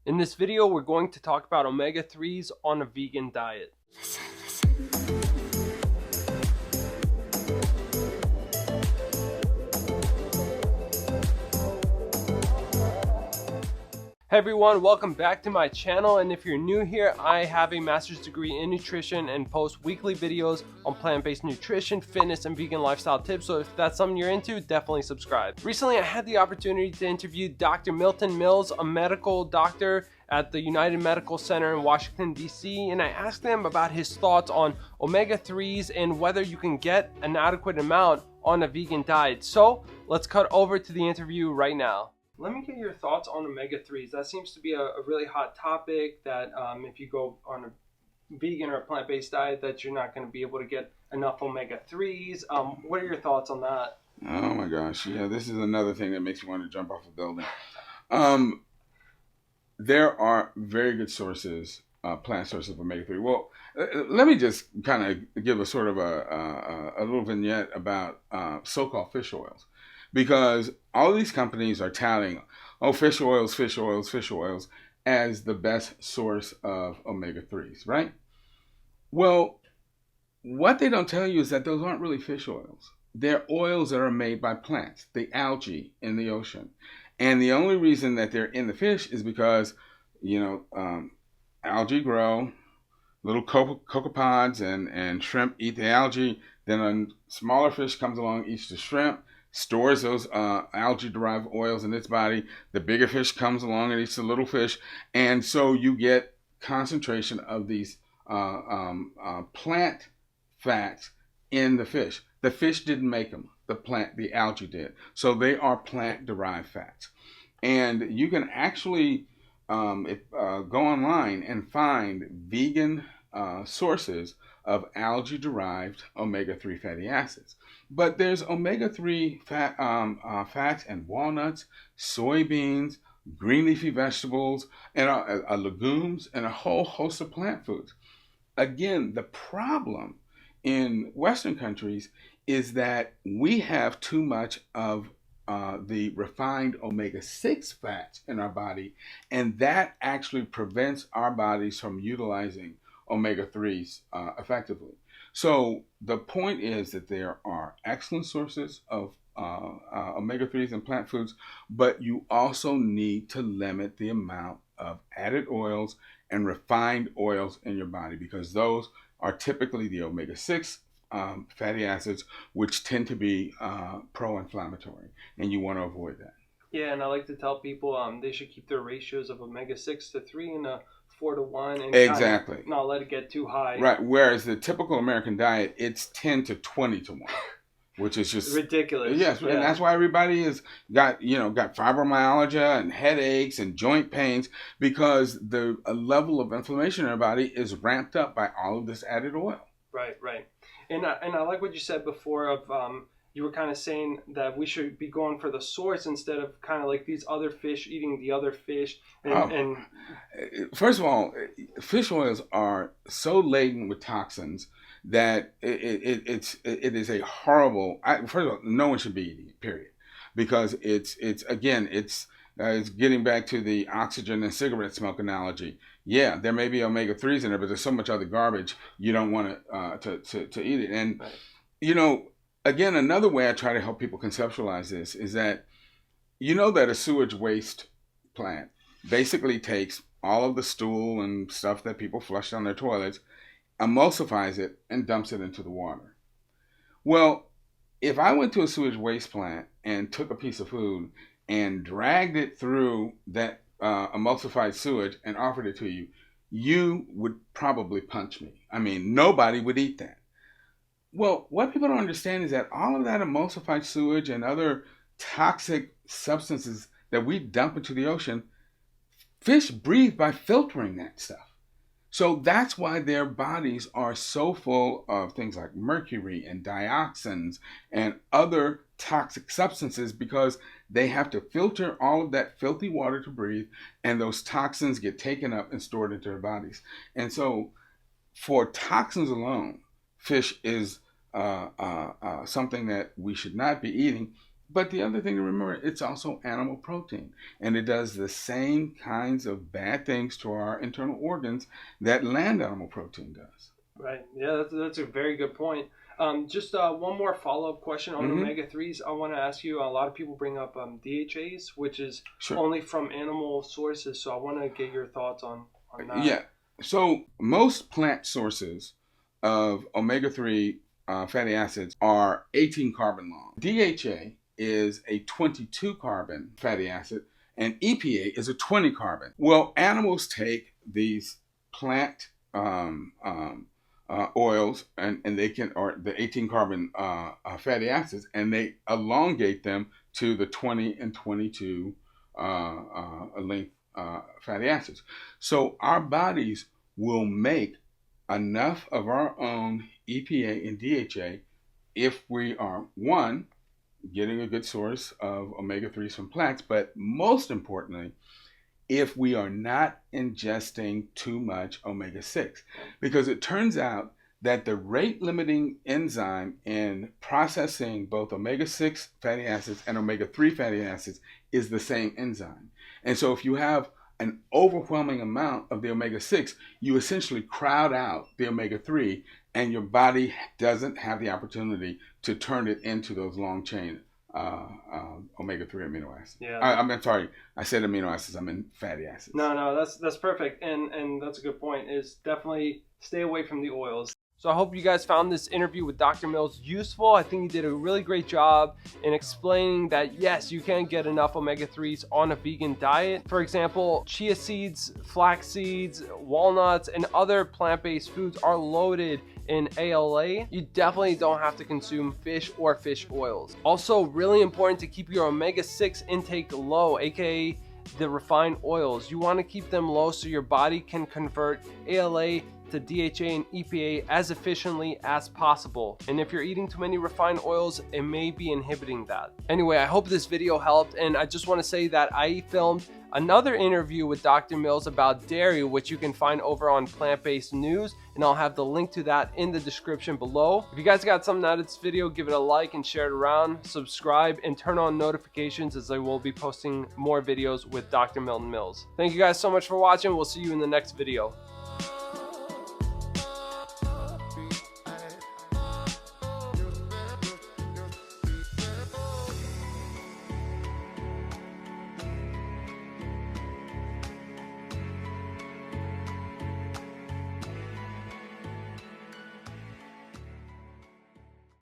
In this video, we're going to talk about omega-3s on a vegan diet. Hey everyone, welcome back to my channel, and if you're new here, I have a master's degree in nutrition and post weekly videos on plant-based nutrition, fitness, and vegan lifestyle tips, so if that's something you're into, definitely subscribe. Recently, I had the opportunity to interview Dr. Milton Mills, a medical doctor at the United Medical Center in Washington, D.C., and I asked him about his thoughts on omega-3s and whether you can get an adequate amount on a vegan diet. So, let's cut over to the interview right now. Let me get your thoughts on omega-3s. That seems to be a really hot topic that if you go on a vegan or a plant-based diet that you're not going to be able to get enough omega-3s. What are your thoughts on that? Oh my gosh, yeah, this is another thing that makes me want to jump off a building. There are very good sources, plant sources of omega-3. Well, let me just kind of give a sort of a little vignette about so-called fish oils. Because all these companies are touting, fish oils as the best source of omega-3s, right? Well, what they don't tell you is that those aren't really fish oils. They're oils that are made by plants, the algae in the ocean. And the only reason that they're in the fish is because, algae grow, little copepods and shrimp eat the algae. Then a smaller fish comes along, eats the shrimp, stores those algae-derived oils in its body. The bigger fish comes along and eats the little fish. And so you get concentration of these plant fats in the fish. The fish didn't make them. The algae did. So they are plant-derived fats. And you can actually go online and find vegan sources of algae-derived omega-3 fatty acids. But there's omega-3 fats in walnuts, soybeans, green leafy vegetables, and legumes, and a whole host of plant foods. Again, the problem in Western countries is that we have too much of the refined omega-6 fats in our body, and that actually prevents our bodies from utilizing omega-3s effectively. So the point is that there are excellent sources of omega-3s in plant foods, but you also need to limit the amount of added oils and refined oils in your body, because those are typically the omega-6 fatty acids, which tend to be pro-inflammatory, and you want to avoid that. Yeah, and I like to tell people they should keep their ratios of omega-6 to 3 and 4 to 1, and exactly, not let it get too high. Right. Whereas the typical American diet, it's 10 to 20 to 1, which is just ridiculous. Yes, yeah. And that's why everybody has got fibromyalgia and headaches and joint pains, because the level of inflammation in our body is ramped up by all of this added oil. Right. And I like what you said before of you were kind of saying that we should be going for the source instead of kind of like these other fish eating the other fish. And first of all, fish oils are so laden with toxins that it is a horrible. First of all, no one should be eating it, period, because it's getting back to the oxygen and cigarette smoke analogy. Yeah, there may be omega-3s in there, but there's so much other garbage you don't want to eat it. And again, another way I try to help people conceptualize this is that that a sewage waste plant basically takes all of the stool and stuff that people flush down their toilets, emulsifies it, and dumps it into the water. Well, if I went to a sewage waste plant and took a piece of food and dragged it through that emulsified sewage and offered it to you, you would probably punch me. I mean, nobody would eat that. Well, what people don't understand is that all of that emulsified sewage and other toxic substances that we dump into the ocean, fish breathe by filtering that stuff. So that's why their bodies are so full of things like mercury and dioxins and other toxic substances, because they have to filter all of that filthy water to breathe, and those toxins get taken up and stored into their bodies. And so for toxins alone, fish is something that we should not be eating. But the other thing to remember, it's also animal protein, and it does the same kinds of bad things to our internal organs that land animal protein does. Right. Yeah, that's a very good point. Just one more follow-up question on omega-3s. I want to ask you, a lot of people bring up DHAs, which is only from animal sources. So I want to get your thoughts on that. Yeah. So most plant sources of omega-3 fatty acids are 18 carbon long. DHA is a 22 carbon fatty acid, and EPA is a 20 carbon. Well, animals take these plant oils and they can, or the 18 carbon fatty acids, and they elongate them to the 20 and 22 length fatty acids. So our bodies will make enough of our own EPA and DHA if we are, one, getting a good source of omega-3s from plants, but most importantly, if we are not ingesting too much omega-6. Because it turns out that the rate-limiting enzyme in processing both omega-6 fatty acids and omega-3 fatty acids is the same enzyme. And so if you have an overwhelming amount of the omega-6, you essentially crowd out the omega-3, and your body doesn't have the opportunity to turn it into those long-chain omega-3 amino acids. Yeah. I'm sorry, I said amino acids, I meant fatty acids. No, that's perfect, and that's a good point, is definitely stay away from the oils. So I hope you guys found this interview with Dr. Mills useful. I think he did a really great job in explaining that yes, you can get enough omega-3s on a vegan diet. For example, chia seeds, flax seeds, walnuts, and other plant-based foods are loaded in ALA. You definitely don't have to consume fish or fish oils. Also, really important to keep your omega-6 intake low, aka the refined oils. You want to keep them low so your body can convert ALA to DHA and EPA as efficiently as possible. And if you're eating too many refined oils, it may be inhibiting that. Anyway, I hope this video helped, and I just want to say that I filmed another interview with Dr. Mills about dairy, which you can find over on Plant-Based News, and I'll have the link to that in the description below. If you guys got something out of this video, give it a like and share it around, subscribe, and turn on notifications, as I will be posting more videos with Dr. Milton Mills. Thank you guys so much for watching. We'll see you in the next video.